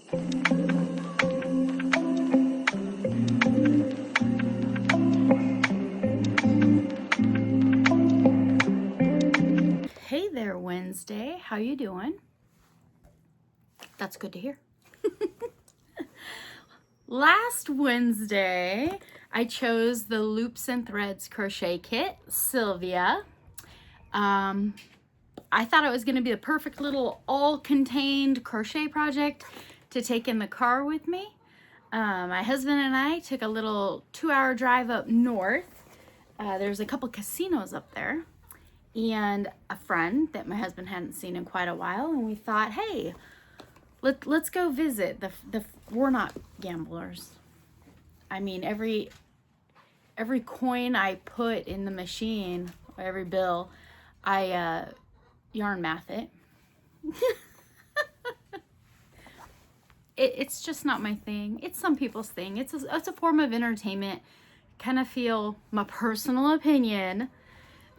Hey there, Wednesday. How you doing? That's good to hear. Last Wednesday, I chose the Loops and Threads crochet kit, Sylvia. I thought it was going to be the perfect little all-contained crochet project to take in the car with me. My husband and I took a little 2-hour drive up north. There's a couple casinos up there and a friend that my husband hadn't seen in quite a while, and we thought, hey, let's go visit. We're not gamblers. I mean, every coin I put in the machine, every bill, I yarn math it. It's just not my thing. It's some people's thing. It's a form of entertainment. Kind of feel, my personal opinion,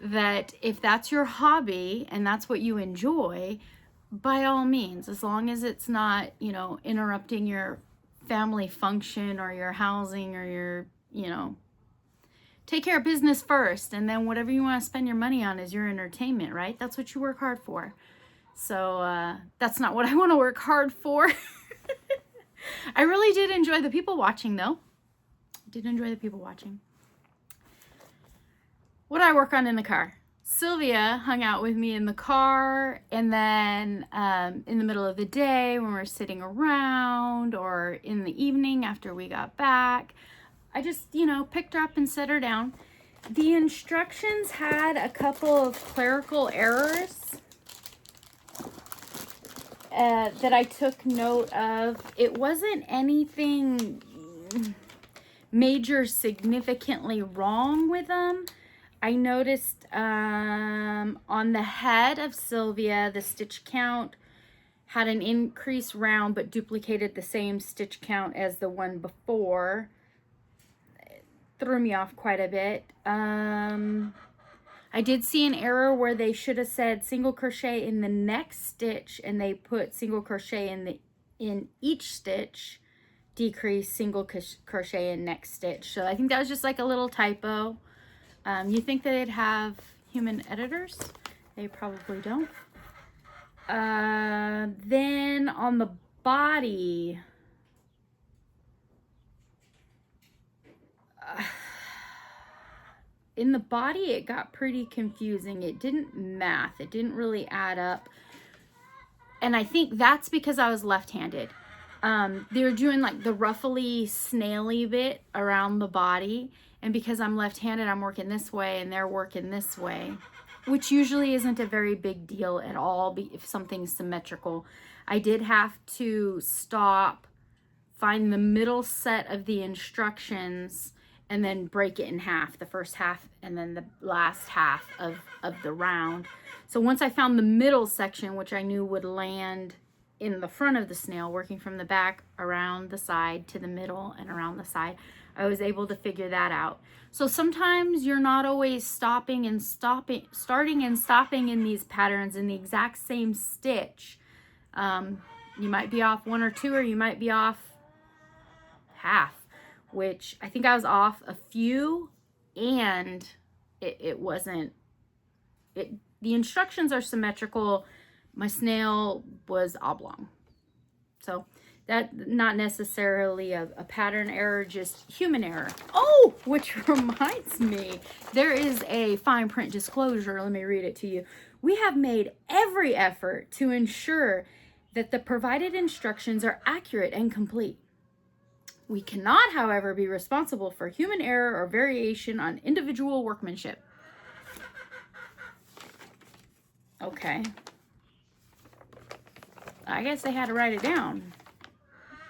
that if that's your hobby and that's what you enjoy, by all means, as long as it's not, you know, interrupting your family function or your housing or your, you know, take care of business first, and then whatever you want to spend your money on is your entertainment, right? That's what you work hard for. So that's not what I want to work hard for. I really did enjoy the people watching, though. Did enjoy the people watching. What did I work on in the car? Sylvia hung out with me in the car, and then in the middle of the day when we're sitting around, or in the evening after we got back, I just, you know, picked her up and set her down. The instructions had a couple of clerical errors that I took note of. It wasn't anything major significantly wrong with them. I noticed on the head of Sylvia, the stitch count had an increased round but duplicated the same stitch count as the one before. It threw me off quite a bit. I did see an error where they should have said single crochet in the next stitch, and they put single crochet in each stitch, decrease single crochet in next stitch. So I think that was just like a little typo. You think that they'd have human editors? They probably don't. Then on the body, in the body it got pretty confusing. It didn't math. It didn't really add up. And I think that's because I was left-handed. They were doing like the ruffly, snaily bit around the body. And because I'm left-handed, I'm working this way and they're working this way, which usually isn't a very big deal at all if something's symmetrical. I did have to stop, find the middle set of the instructions, and then break it in half, the first half and then the last half of the round. So once I found the middle section, which I knew would land in the front of the snail, working from the back around the side to the middle and around the side, I was able to figure that out. So sometimes you're not always starting and stopping in these patterns in the exact same stitch. You might be off 1 or 2, or you might be off half, which I think I was off a few, and it wasn't, the instructions are symmetrical. My snail was oblong. So that, not necessarily a pattern error, just human error. Oh, which reminds me, there is a fine print disclosure. Let me read it to you. We have made every effort to ensure that the provided instructions are accurate and complete. We cannot, however, be responsible for human error or variation on individual workmanship. Okay. I guess they had to write it down.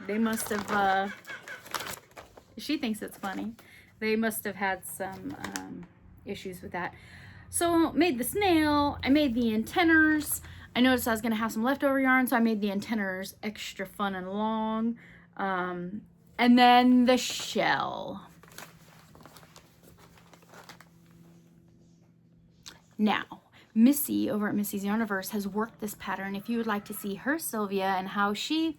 They must have, she thinks it's funny. They must have had some issues with that. So made the snail, I made the antennas. I noticed I was gonna have some leftover yarn, so I made the antennas extra fun and long. And then the shell. Now, Missy over at Missy's Yarniverse has worked this pattern. If you would like to see her Sylvia and how she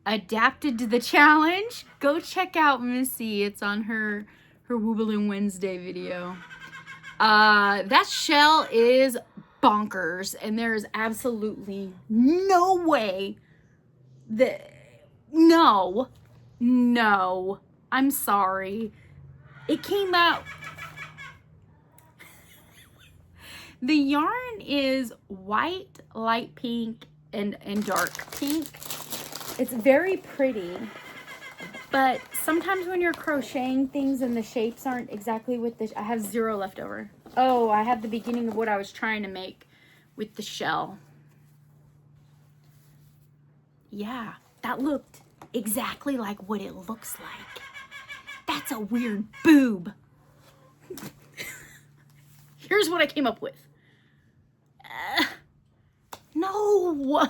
adapted to the challenge. Go check out Missy. It's on her Woobling Wednesday video. That shell is bonkers, and there is absolutely no way that, no, I'm sorry. It came out, the yarn is white, light pink, and dark pink. It's very pretty, but sometimes when you're crocheting things and the shapes aren't exactly with the, I have 0 left over. Oh, I have the beginning of what I was trying to make with the shell. Yeah, that looked exactly like what it looks like. That's a weird boob. Here's what I came up with. No.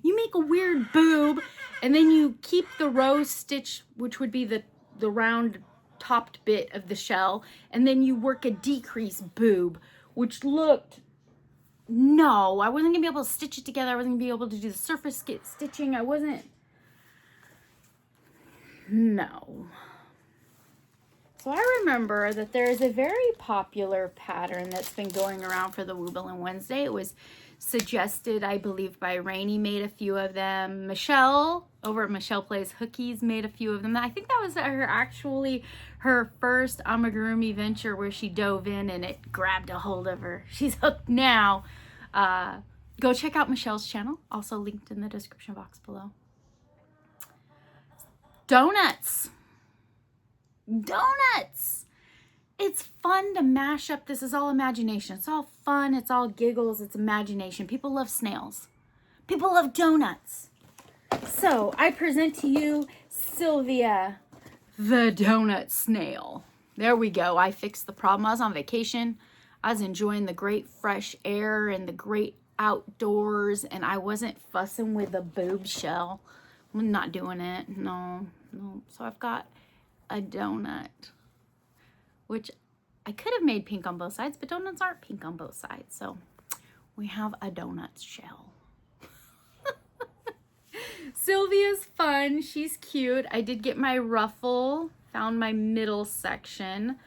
You make a weird boob, and then you keep the rose stitch, which would be the round topped bit of the shell, and then you work a decrease boob, which looked, no, I wasn't gonna be able to stitch it together. I wasn't gonna be able to do the surface stitching. I wasn't, no. So I remember that there is a very popular pattern that's been going around for the Woobling Wednesday. It was suggested, I believe, by Rainee, made a few of them. Michelle, over at Michelle Plays Hookies, made a few of them. I think that was her first amigurumi venture, where she dove in and it grabbed a hold of her. She's hooked now. Go check out Michelle's channel, also linked in the description box below. Donuts. It's fun to mash up. This is all imagination. It's all fun. It's all giggles. It's imagination. People love snails. People love donuts. So I present to you Sylvia, the donut snail. There we go. I fixed the problem. I was on vacation. I was enjoying the great fresh air and the great outdoors, and I wasn't fussing with a boob shell. I'm not doing it. No. So I've got a donut, which I could have made pink on both sides, but donuts aren't pink on both sides. So we have a donut shell. Sylvia's fun. She's cute. I did get my ruffle, found my middle section.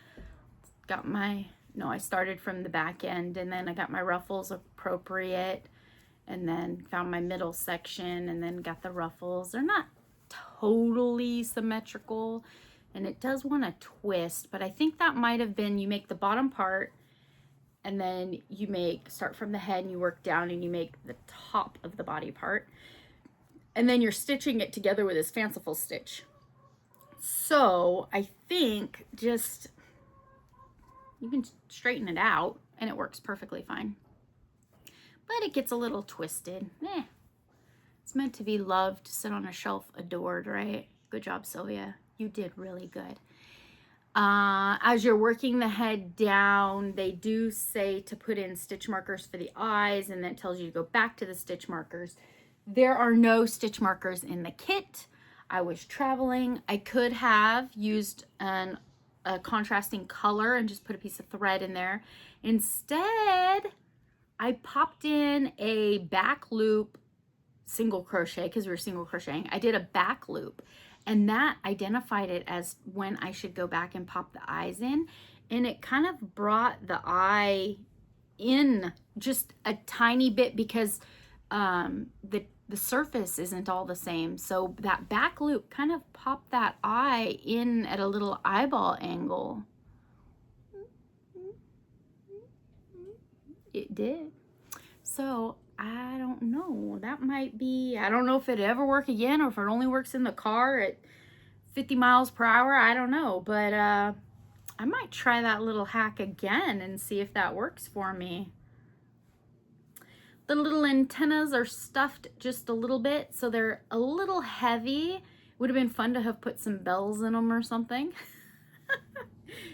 Got my, no, I started from the back end, and then I got my ruffles appropriate, and then found my middle section, and then got the ruffles. They're not totally symmetrical, and it does want to twist, but I think that might have been, you make the bottom part, and then you start from the head and you work down and you make the top of the body part, and then you're stitching it together with this fanciful stitch. So I think just, you can straighten it out and it works perfectly fine, but it gets a little twisted. It's meant to be loved, sit on a shelf, adored, right? Good job, Sylvia. You did really good. As you're working the head down, they do say to put in stitch markers for the eyes, and then it tells you to go back to the stitch markers. There are no stitch markers in the kit. I was traveling. I could have used a contrasting color and just put a piece of thread in there. Instead, I popped in a back loop single crochet, because we were single crocheting. I did a back loop, and that identified it as when I should go back and pop the eyes in, and it kind of brought the eye in just a tiny bit, because the surface isn't all the same. So that back loop kind of popped that eye in at a little eyeball angle. It did. So I don't know, that might be, I don't know if it ever work again, or if it only works in the car at 50 miles per hour. I don't know, but I might try that little hack again and see if that works for me. The little antennas are stuffed just a little bit, so they're a little heavy. Would have been fun to have put some bells in them or something.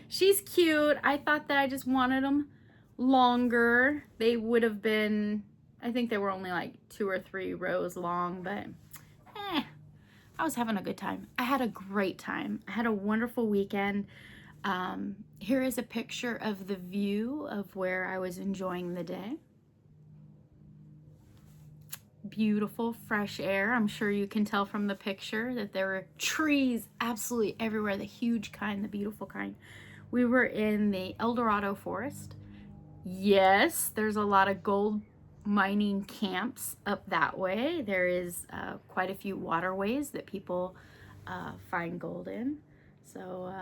She's cute. I thought that I just wanted them longer. They would have been, I think they were only like 2 or 3 rows long, but I was having a good time. I had a great time. I had a wonderful weekend. Here is a picture of the view of where I was enjoying the day. beautiful fresh air. I'm sure you can tell from the picture that there were trees absolutely everywhere, the huge kind, the beautiful kind. We were in the El Dorado forest. Yes, there's a lot of gold mining camps up that way. There is quite a few waterways that people find gold in. So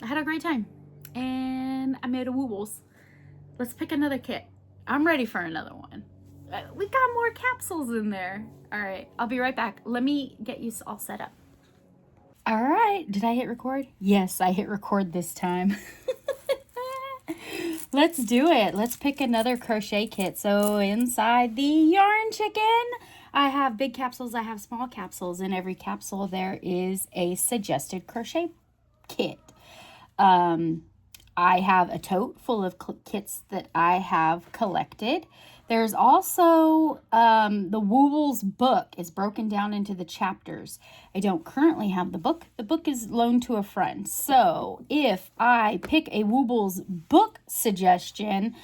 I had a great time and I made a woobles. Let's pick another kit. I'm ready for another one. We got more capsules in there. All right, I'll be right back. Let me get you all set up. All right, did I hit record? Yes, I hit record this time. Let's do it. Let's pick another crochet kit. So inside the yarn chicken, I have big capsules, I have small capsules. In every capsule, there is a suggested crochet kit. I have a tote full of kits that I have collected. There's also the Woobles book is broken down into the chapters. I don't currently have the book. The book is loaned to a friend. So if I pick a Woobles book suggestion,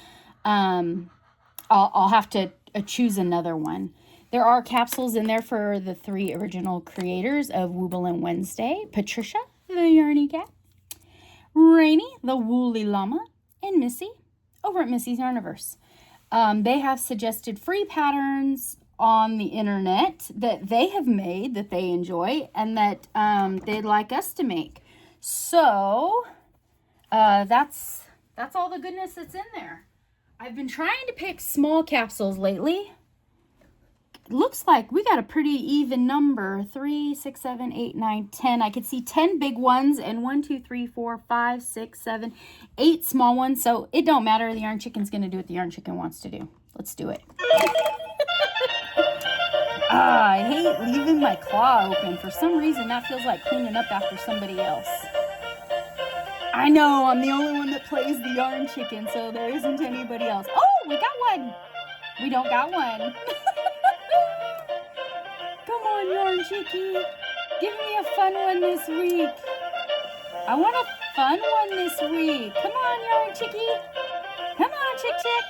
I'll have to choose another one. There are capsules in there for the 3 original creators of Wooble and Wednesday: Patricia, the Yarny Cat, Rainee, the Woolly Llama, and Missy over at Missy's Yarniverse. They have suggested free patterns on the internet that they have made that they enjoy and that they'd like us to make. So that's all the goodness that's in there. I've been trying to pick small capsules lately. It looks like we got a pretty even number. 3, 6, 7, 8, 9, 10. I could see 10 big ones and 1, 2, 3, 4, 5, 6, 7, 8 small ones. So it don't matter. The yarn chicken's going to do what the yarn chicken wants to do. Let's do it. I hate leaving my claw open. For some reason, that feels like cleaning up after somebody else. I know, I'm the only one that plays the yarn chicken, so there isn't anybody else. Oh, we got one. We don't got one. Come on, yarn chickie. Give me a fun one this week. I want a fun one this week. Come on, yarn chickie. Come on, chick chick.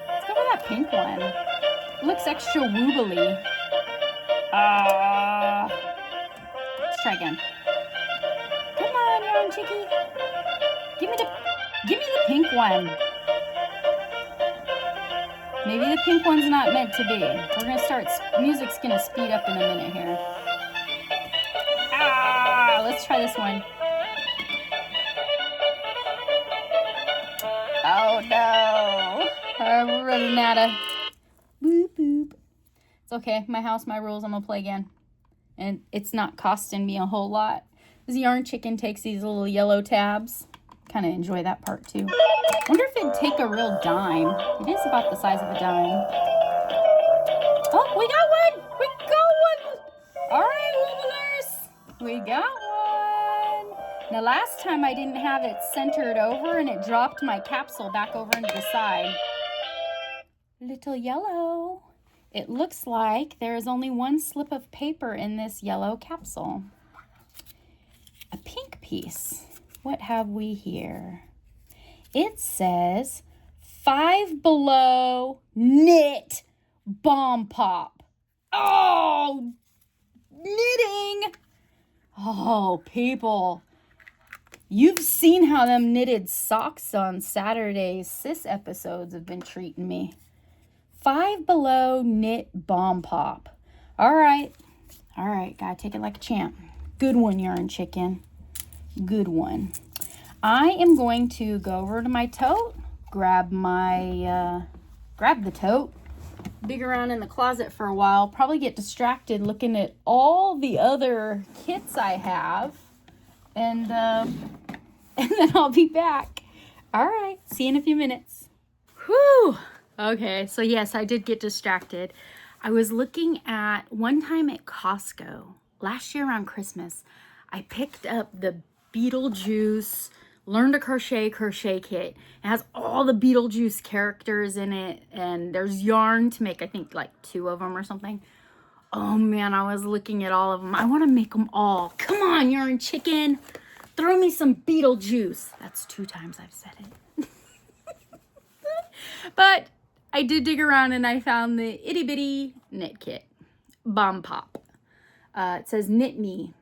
Let's go with that pink one. It looks extra woobly. Let's try again. Come on, yarn chickie. Give me the pink one. Maybe the pink one's not meant to be. We're gonna start, music's gonna speed up in a minute here. Let's try this one. Oh no, we're running out of boop boop. It's okay, my house, my rules, I'm gonna play again. And it's not costing me a whole lot. This yarn chicken takes these little yellow tabs. Kind of enjoy that part too. Wonder if it'd take a real dime. It is about the size of a dime. Oh, we got one! We got one! All right, Wooblers, we got one. Now, last time I didn't have it centered over and it dropped my capsule back over into the side. Little yellow. It looks like there is only one slip of paper in this yellow capsule. A pink piece. What have we here? It says 5 Below Knit Bomb Pop. Oh, knitting. Oh, people. You've seen how them knitted socks on Saturday's Sis episodes have been treating me. 5 Below Knit Bomb Pop. All right, gotta take it like a champ. Good one, yarn chicken. Good one. I am going to go over to my tote, grab the tote, dig around in the closet for a while, probably get distracted looking at all the other kits I have, and then I'll be back. All right, see you in a few minutes. Whew. Okay, so yes, I did get distracted. I was looking at one time at Costco last year around Christmas. I picked up the Beetlejuice Learn to Crochet kit. It has all the Beetlejuice characters in it, and there's yarn to make, I think, like 2 of them or something. Oh man, I was looking at all of them. I want to make them all. Come on, yarn chicken. Throw me some Beetlejuice. That's 2 times I've said it. But I did dig around and I found the itty bitty knit kit. Bomb Pop. It says knit me.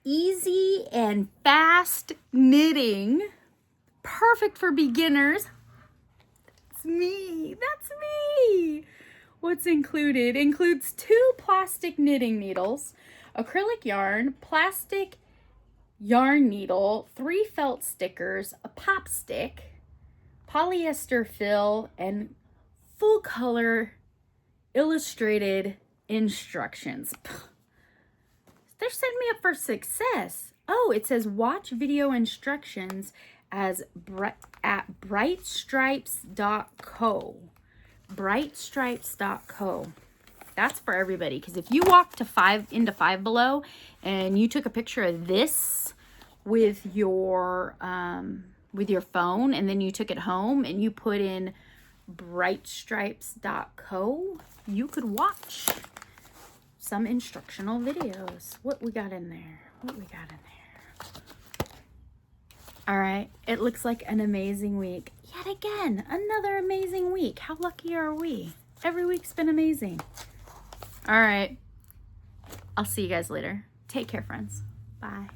Easy and fast knitting. Perfect for beginners. That's me. That's me. What's included? Includes 2 plastic knitting needles, acrylic yarn, plastic yarn needle, 3 felt stickers, a pop stick, polyester fill, and full color illustrated instructions. They're setting me up for success. Oh, it says watch video instructions at brightstripes.co. Brightstripes.co. That's for everybody, because if you walk to into Five Below and you took a picture of this with your phone and then you took it home and you put in brightstripes.co, you could watch some instructional videos. What we got in there? What we got in there? All right, it looks like an amazing week. Yet again, another amazing week. How lucky are we? Every week's been amazing. All right, I'll see you guys later. Take care, friends. Bye.